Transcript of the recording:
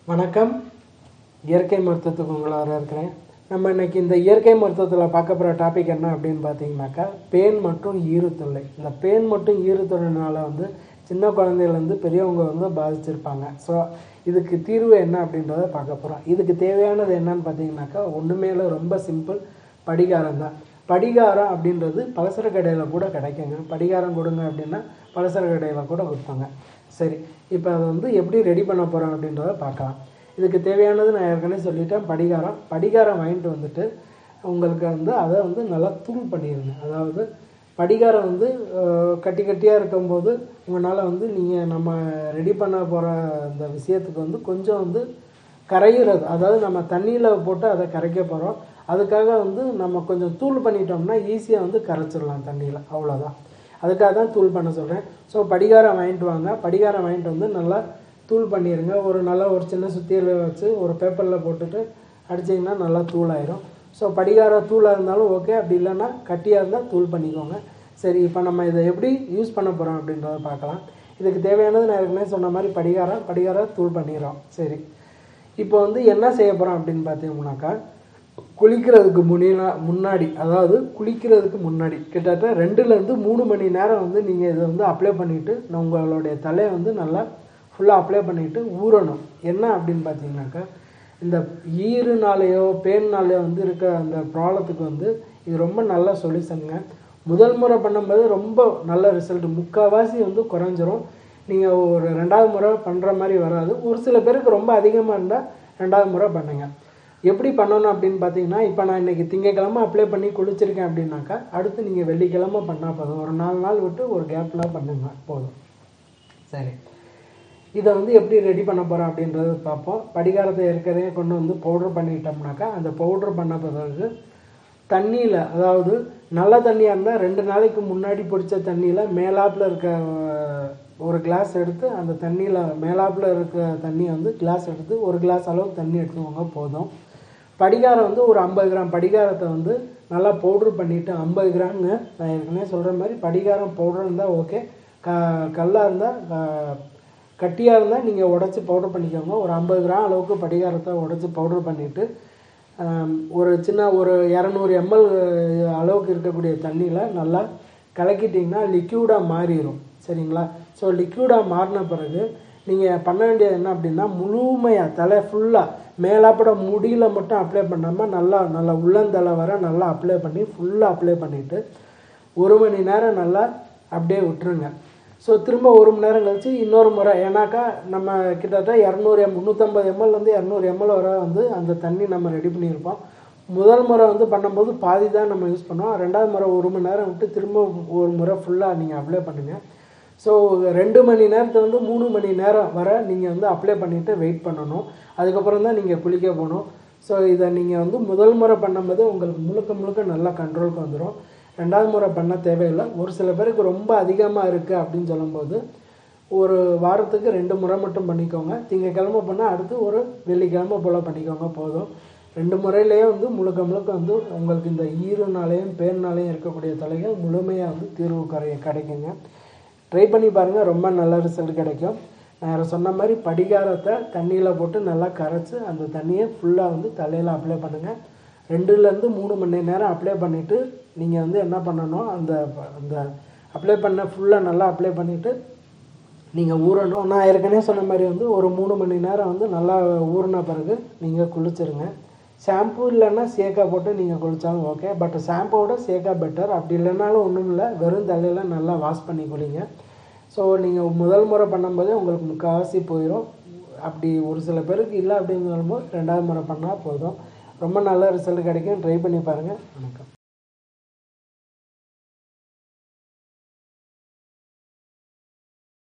வணக்கம். இயற்கை மருத்துவத்துக்கு உங்களை வரவேற்கிறேன். நம்ம இன்னைக்கு இந்த இயற்கை மருத்துவத்தில் பார்க்க போகிற டாபிக் என்ன அப்படின்னு பார்த்தீங்கன்னாக்கா, பேன் மற்றும் ஈறுத்தொல்லை. இந்த பேன் மற்றும் ஈறுத்தொல்லைனால சின்ன குழந்தையிலேருந்து பெரியவங்க பாதிச்சிருப்பாங்க. ஸோ இதுக்கு தீர்வு என்ன அப்படின்றத பார்க்க போகிறோம். இதுக்கு தேவையானது என்னன்னு பார்த்தீங்கன்னாக்கா, ஒன்றுமே இல்லை, ரொம்ப சிம்பிள், படிகாரம் தான். படிகாரம் அப்படின்றது பலசர கடையில் கூட கிடைக்குங்க. படிகாரம் கொடுங்க அப்படின்னா பலசர கடையில் கூட கொடுப்பாங்க. சரி, இப்போ அதை எப்படி ரெடி பண்ண போகிறோம் அப்படின்றத பார்க்கலாம். இதுக்கு தேவையானது நான் ஏற்கனவே சொல்லிட்டேன், படிகாரம் வாங்கிட்டு உங்களுக்கு அதை நல்லா தூள் பண்ணிடுங்க. அதாவது படிகாரம் கட்டி கட்டியாக இருக்கும்போது உங்களால் நீங்கள் நம்ம ரெடி பண்ண போகிற அந்த விஷயத்துக்கு கொஞ்சம் கரையிறது, அதாவது நம்ம தண்ணியில் போட்டு அதை கரைக்க போகிறோம். அதுக்காக நம்ம கொஞ்சம் தூள் பண்ணிட்டோம்னா ஈஸியாக கரைச்சிடலாம் தண்ணியில், அவ்வளோதான். அதுக்காக தான் தூள் பண்ண சொல்கிறேன். ஸோ படிகாரம் வாங்கிட்டு வாங்க. படிகாரம் வாங்கிட்டு நல்லா தூள் பண்ணிடுங்க. ஒரு சின்ன சுத்தியில் வச்சு ஒரு பேப்பரில் போட்டுட்டு அடிச்சிங்கன்னா நல்லா தூளாயிரும். ஸோ படிகாரம் தூளாக இருந்தாலும் ஓகே, அப்படி இல்லைன்னா கட்டியாக இருந்தால் தூள் பண்ணிக்கோங்க. சரி, இப்போ நம்ம இதை எப்படி யூஸ் பண்ண போகிறோம் அப்படின்றத பார்க்கலாம். இதுக்கு தேவையானது நான் ஏற்கனவே சொன்ன மாதிரி படிகாரம் தூள் பண்ணிடுறோம். சரி, இப்போ என்ன செய்ய போகிறோம் அப்படின்னு பார்த்தீங்கன்னாக்கா, குளிக்கிறதுக்கு முன்னாடி, அதாவது குளிக்கிறதுக்கு முன்னாடி கிட்டத்தட்ட 2லேருந்து 3 மணி நேரம் நீங்கள் இதை அப்ளை பண்ணிவிட்டு உங்களுடைய தலையை நல்லா ஃபுல்லாக அப்ளை பண்ணிவிட்டு ஊறணும். என்ன அப்படின்னு பார்த்தீங்கன்னாக்கா, இந்த ஈறுனாலேயோ பேன்னாலேயோ இருக்க அந்த ப்ராப்ளத்துக்கு இது ரொம்ப நல்ல சொல்யூஷனுங்க. முதல் முறை பண்ணும்போது ரொம்ப நல்ல ரிசல்ட், முக்கால்வாசி குறைஞ்சிரும். நீங்கள் ஒரு 2வது முறை பண்ணுற மாதிரி வராது. ஒரு சில பேருக்கு ரொம்ப அதிகமாக இருந்தால் 2வது முறை பண்ணுங்க. எப்படி பண்ணணும் அப்படின்னு பார்த்தீங்கன்னா, இப்போ நான் இன்றைக்கி திங்கக்கிழமை அப்ளை பண்ணி குளிச்சிருக்கேன் அப்படின்னாக்கா, அடுத்து நீங்கள் வெள்ளிக்கிழமை பண்ணால் போதும். ஒரு 4 நாள் விட்டு ஒரு கேப்லாம் பண்ணுங்க போதும். சரி, இதை எப்படி ரெடி பண்ண போகிறோம் அப்படின்றது பார்ப்போம். படிகாரத்தை ஏற்கனவே கொண்டு பவுட்ரு பண்ணிட்டோம்னாக்கா, அந்த பவுட்ரு பண்ண பிறகு தண்ணியில், அதாவது நல்ல தண்ணியாக இருந்தால் 2 நாளைக்கு முன்னாடி பிடிச்ச தண்ணியில் மேலாப்பில் இருக்க ஒரு கிளாஸ் எடுத்து, அந்த தண்ணியில் மேலாப்பில் இருக்க தண்ணியை கிளாஸ் எடுத்து ஒரு கிளாஸ் அளவுக்கு தண்ணி எடுத்துக்கோங்க போதும். படிகாரம் ஒரு 50 கிராம் படிகாரத்தை நல்லா பவுட்ரு பண்ணிவிட்டு, 50 கிராம்ங்க, நான் ஏற்கனவே சொல்கிற மாதிரி படிகாரம் பவுட்ரு இருந்தால் ஓகே, கல்லாக இருந்தால் கட்டியாக இருந்தால் நீங்கள் உடச்சி பவுட்ரு பண்ணிக்கோங்க. ஒரு 50 கிராம் அளவுக்கு படிகாரத்தை உடச்சி பவுட்ரு பண்ணிவிட்டு, ஒரு 200 ml அளவுக்கு இருக்கக்கூடிய தண்ணியில் நல்லா கலக்கிட்டிங்கன்னா லிக்யூடாக மாறிடும். சரிங்களா? ஸோ லிக்யூடாக மாறின பிறகு நீங்கள் பண்ண வேண்டியது என்ன அப்படின்னா, முழுமையாக தலை ஃபுல்லாக மேலாப்பட முடியில் மட்டும் அப்ளை பண்ணாமல் நல்லா உள்ளந்தலை வர நல்லா அப்ளை பண்ணி ஃபுல்லாக அப்ளை பண்ணிவிட்டு 1 மணி நேரம் நல்லா அப்படியே விட்டுருங்க. ஸோ திரும்ப 1 மணி நேரம் கழிச்சு இன்னொரு முறை, ஏன்னாக்கா நம்ம கிட்டத்தட்ட 350 ml 200 ml வரை அந்த தண்ணி நம்ம ரெடி பண்ணியிருப்போம். முதல் முறை பண்ணும்போது பாதி தான் நம்ம யூஸ் பண்ணோம். 2வது முறை 1 மணி நேரம் விட்டு திரும்ப ஒரு முறை ஃபுல்லாக நீங்கள் அப்ளை பண்ணுங்கள். ஸோ 2 மணி நேரத்தை 3 மணி நேரம் வரை நீங்கள் அப்ளை பண்ணிவிட்டு வெயிட் பண்ணணும். அதுக்கப்புறம் தான் நீங்கள் குளிக்க போகணும். ஸோ இதை நீங்கள் முதல் முறை பண்ணும்போது உங்களுக்கு முழுக்க நல்லா கண்ட்ரோலுக்கு வந்துடும். 2வது முறை பண்ண தேவையில்லை. ஒரு சில பேருக்கு ரொம்ப அதிகமாக இருக்குது அப்படின்னு சொல்லும்போது ஒரு வாரத்துக்கு 2 முறை மட்டும் பண்ணிக்கோங்க. திங்கக்கிழமை பண்ணால் அடுத்து ஒரு வெள்ளிக்கிழமை போல் பண்ணிக்கோங்க போதும். 2 முறையிலேயே முழுக்க உங்களுக்கு இந்த ஈறுனாலேயும் பேன்னாலேயும் இருக்கக்கூடிய தலைகள் முழுமையாக தீர்வு கிடைக்குங்க. ட்ரை பண்ணி பாருங்கள், ரொம்ப நல்ல ரிசல்ட் கிடைக்கும். நான் சொன்ன மாதிரி படிகாரத்தை தண்ணியில் போட்டு நல்லா கரைச்சி அந்த தண்ணியை ஃபுல்லாக தலையில் அப்ளை பண்ணுங்கள். 2லேருந்து 3 மணி நேரம் அப்ளை பண்ணிவிட்டு நீங்கள் என்ன பண்ணணும், அந்த அப்ளை பண்ண ஃபுல்லாக நல்லா அப்ளை பண்ணிவிட்டு நீங்கள் ஊறணும். நான் ஏற்கனவே சொன்ன மாதிரி ஒரு 3 மணி நேரம் நல்லா ஊறின பிறகு நீங்கள் குளிச்சிருங்க. ஷாம்பு இல்லைன்னா சேக்கா போட்டு நீங்கள் குளித்தாலும் ஓகே, பட் ஷாம்புவோட சேக்கா பெட்டர். அப்படி இல்லைனாலும் ஒன்றும் இல்லை, வெறும் தலையில் நல்லா வாஷ் பண்ணி குளிங்க. ஸோ நீங்கள் முதல் முறை பண்ணும்போதே உங்களுக்கு முக்கால்வாசி போயிடும். அப்படி ஒரு சில பேருக்கு இல்லை அப்படின்னு சொல்லும்போது 2வது முறை பண்ணால் போதும். ரொம்ப நல்ல ரிசல்ட் கிடைக்கும். ட்ரை பண்ணி பாருங்கள். வணக்கம்.